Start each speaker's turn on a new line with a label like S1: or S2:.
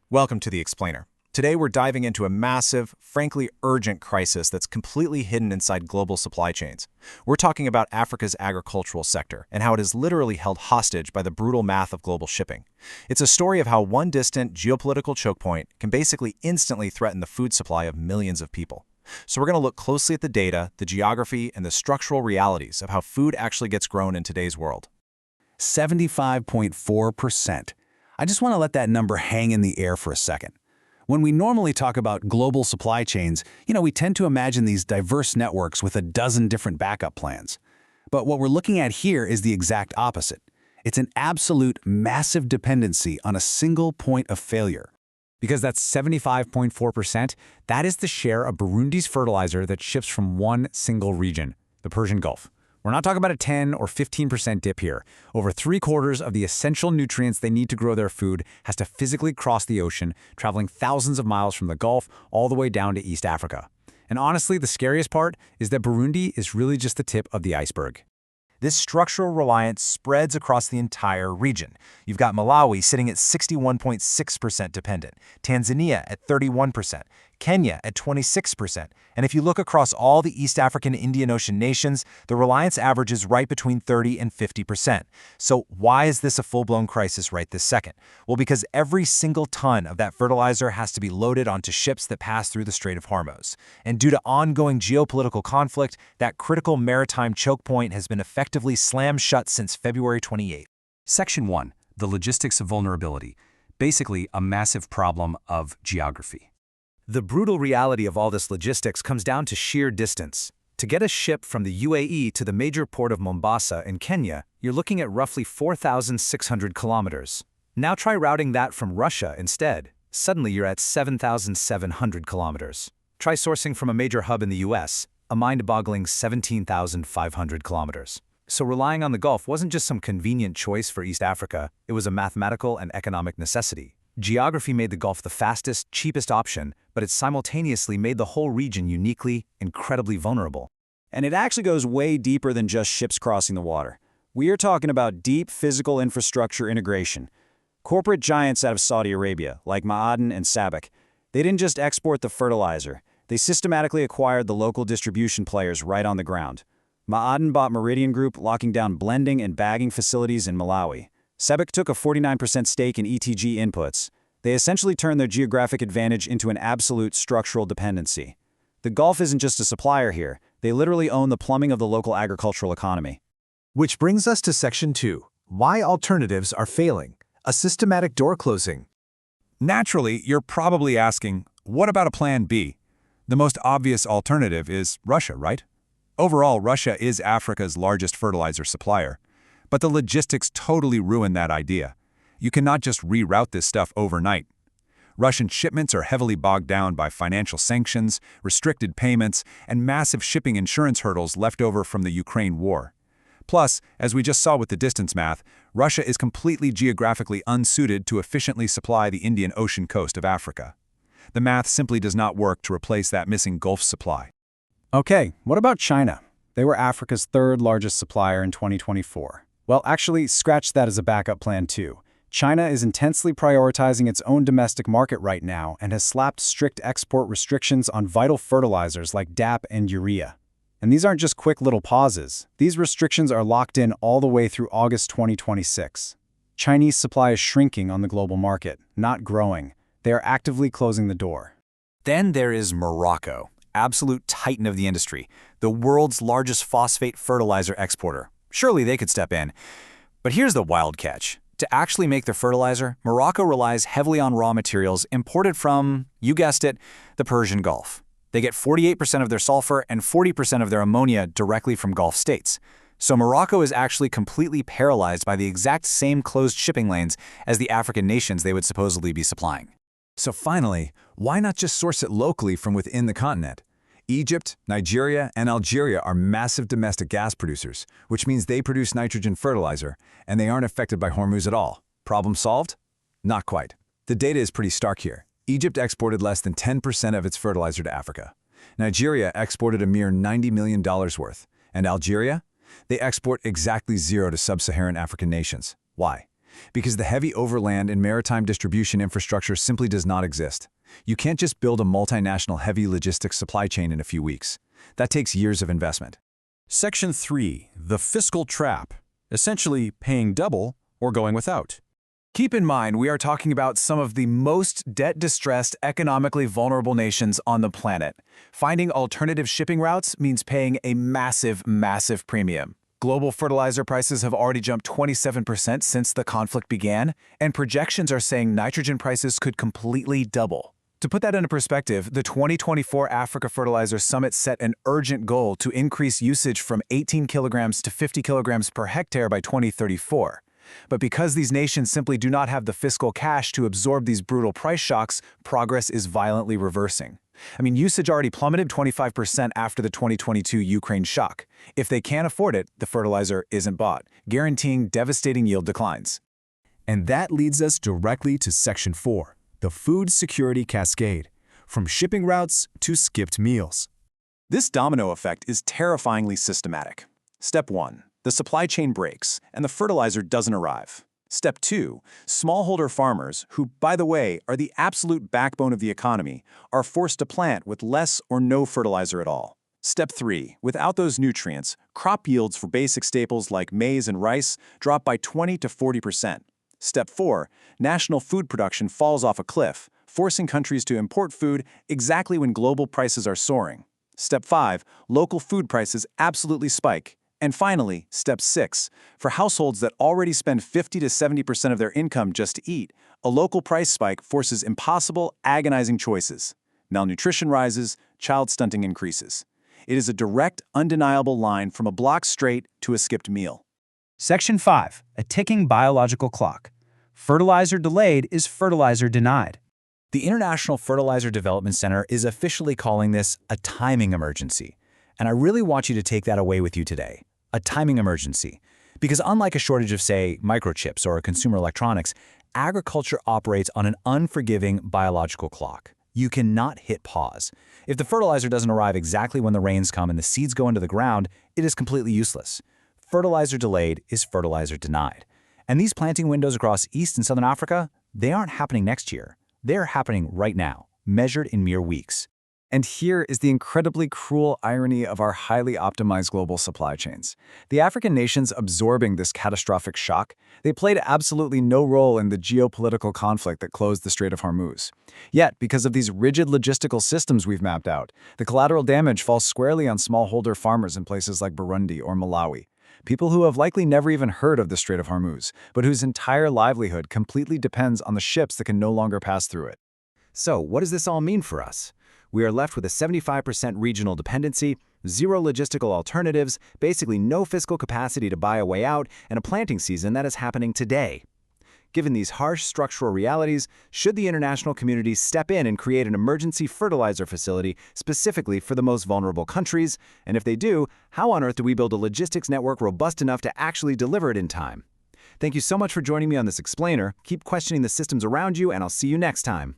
S1: Welcome to The Explainer. Today we're diving into a massive, frankly urgent crisis that's completely hidden inside global supply chains. We're talking about Africa's agricultural sector and how it is literally held hostage by the brutal math of global shipping. It's a story of how one distant geopolitical choke point can basically instantly threaten the food supply of millions of people. So we're going to look closely at the data, the geography, and the structural realities of how food actually gets grown in today's world.
S2: 75.4%. I just want to let that number hang in the air for a second. When we normally talk about global supply chains, we tend to imagine these diverse networks with a dozen different backup plans. But what we're looking at here is the exact opposite. It's an absolute massive dependency on a single point of failure.
S3: Because that's 75.4%, that is the share of Burundi's fertilizer that ships from one single region, the Persian Gulf. We're not talking about a 10 or 15% dip here. Over 3/4 of the essential nutrients they need to grow their food has to physically cross the ocean, traveling thousands of miles from the Gulf all the way down to East Africa. And honestly, the scariest part is that Burundi is really just the tip of the iceberg.
S1: This structural reliance spreads across the entire region. You've got Malawi sitting at 61.6% dependent, Tanzania at 31%, Kenya at 26%, and if you look across all the East African Indian Ocean nations, the reliance averages right between 30 and 50%. So why is this a full-blown crisis right this second? Well, because every single ton of that fertilizer has to be loaded onto ships that pass through the Strait of Hormuz. And due to ongoing geopolitical conflict, that critical maritime choke point has been effectively slammed shut since February 28.
S2: Section 1. The logistics of vulnerability. Basically, a massive problem of geography.
S3: The brutal reality of all this logistics comes down to sheer distance. To get a ship from the UAE to the major port of Mombasa in Kenya, you're looking at roughly 4,600 kilometers. Now try routing that from Russia instead. Suddenly you're at 7,700 kilometers. Try sourcing from a major hub in the US, a mind-boggling 17,500 kilometers. So relying on the Gulf wasn't just some convenient choice for East Africa, it was a mathematical and economic necessity. Geography made the Gulf the fastest, cheapest option, but it simultaneously made the whole region uniquely, incredibly vulnerable.
S4: And it actually goes way deeper than just ships crossing the water. We are talking about deep physical infrastructure integration. Corporate giants out of Saudi Arabia, like Ma'aden and SABIC, they didn't just export the fertilizer, they systematically acquired the local distribution players right on the ground. Ma'aden bought Meridian Group, locking down blending and bagging facilities in Malawi. SABIC took a 49% stake in ETG Inputs. They essentially turned their geographic advantage into an absolute structural dependency. The Gulf isn't just a supplier here, they literally own the plumbing of the local agricultural economy.
S5: Which brings us to Section 2, why alternatives are failing, a systematic door closing.
S6: Naturally, you're probably asking, what about a plan B? The most obvious alternative is Russia, right? Overall, Russia is Africa's largest fertilizer supplier. But the logistics totally ruin that idea. You cannot just reroute this stuff overnight. Russian shipments are heavily bogged down by financial sanctions, restricted payments, and massive shipping insurance hurdles left over from the Ukraine war. Plus, as we just saw with the distance math, Russia is completely geographically unsuited to efficiently supply the Indian Ocean coast of Africa. The math simply does not work to replace that missing Gulf supply.
S4: Okay, what about China? They were Africa's third largest supplier in 2024. Well, actually, scratch that as a backup plan too. China is intensely prioritizing its own domestic market right now and has slapped strict export restrictions on vital fertilizers like DAP and urea. And these aren't just quick little pauses. These restrictions are locked in all the way through August 2026. Chinese supply is shrinking on the global market, not growing. They are actively closing the door.
S1: Then there is Morocco, absolute titan of the industry, the world's largest phosphate fertilizer exporter. Surely they could step in. But here's the wild catch. To actually make their fertilizer, Morocco relies heavily on raw materials imported from, you guessed it, the Persian Gulf. They get 48% of their sulfur and 40% of their ammonia directly from Gulf states. So Morocco is actually completely paralyzed by the exact same closed shipping lanes as the African nations they would supposedly be supplying.
S5: So finally, why not just source it locally from within the continent? Egypt, Nigeria, and Algeria are massive domestic gas producers, which means they produce nitrogen fertilizer, and they aren't affected by Hormuz at all. Problem solved? Not quite. The data is pretty stark here. Egypt exported less than 10% of its fertilizer to Africa. Nigeria exported a mere $90 million worth. And Algeria? They export exactly zero to sub-Saharan African nations. Why? Because the heavy overland and maritime distribution infrastructure simply does not exist. You can't just build a multinational heavy logistics supply chain in a few weeks. That takes years of investment.
S2: Section 3. The fiscal trap. Essentially, paying double or going without.
S1: Keep in mind, we are talking about some of the most debt-distressed, economically vulnerable nations on the planet. Finding alternative shipping routes means paying a massive, massive premium. Global fertilizer prices have already jumped 27% since the conflict began, and projections are saying nitrogen prices could completely double. To put that into perspective, the 2024 Africa Fertilizer Summit set an urgent goal to increase usage from 18 kilograms to 50 kilograms per hectare by 2034. But because these nations simply do not have the fiscal cash to absorb these brutal price shocks, progress is violently reversing. Usage already plummeted 25% after the 2022 Ukraine shock. If they can't afford it, the fertilizer isn't bought, guaranteeing devastating yield declines.
S7: And that leads us directly to Section 4, the food security cascade, from shipping routes to skipped meals.
S8: This domino effect is terrifyingly systematic. Step 1. The supply chain breaks, and the fertilizer doesn't arrive. Step 2. Smallholder farmers, who, by the way, are the absolute backbone of the economy, are forced to plant with less or no fertilizer at all. Step 3. Without those nutrients, crop yields for basic staples like maize and rice drop by 20 to 40%. Step 4. National food production falls off a cliff, forcing countries to import food exactly when global prices are soaring. Step 5. Local food prices absolutely spike. And finally, Step 6. For households that already spend 50 to 70% of their income just to eat, a local price spike forces impossible, agonizing choices. Malnutrition rises, child stunting increases. It is a direct, undeniable line from a block straight to a skipped meal.
S3: Section 5. A ticking biological clock. Fertilizer delayed is fertilizer denied. The International Fertilizer Development Center is officially calling this a timing emergency. And I really want you to take that away with you today. A timing emergency. Because unlike a shortage of, say, microchips or consumer electronics, agriculture operates on an unforgiving biological clock. You cannot hit pause. If the fertilizer doesn't arrive exactly when the rains come and the seeds go into the ground, it is completely useless. Fertilizer delayed is fertilizer denied. And these planting windows across East and Southern Africa, they aren't happening next year. They're happening right now, measured in mere weeks.
S4: And here is the incredibly cruel irony of our highly optimized global supply chains. The African nations absorbing this catastrophic shock, they played absolutely no role in the geopolitical conflict that closed the Strait of Hormuz. Yet, because of these rigid logistical systems we've mapped out, the collateral damage falls squarely on smallholder farmers in places like Burundi or Malawi. People who have likely never even heard of the Strait of Hormuz, but whose entire livelihood completely depends on the ships that can no longer pass through it.
S3: So, what does this all mean for us? We are left with a 75% regional dependency, zero logistical alternatives, basically no fiscal capacity to buy a way out, and a planting season that is happening today. Given these harsh structural realities, should the international community step in and create an emergency fertilizer facility specifically for the most vulnerable countries? And if they do, how on earth do we build a logistics network robust enough to actually deliver it in time? Thank you so much for joining me on this explainer. Keep questioning the systems around you, and I'll see you next time.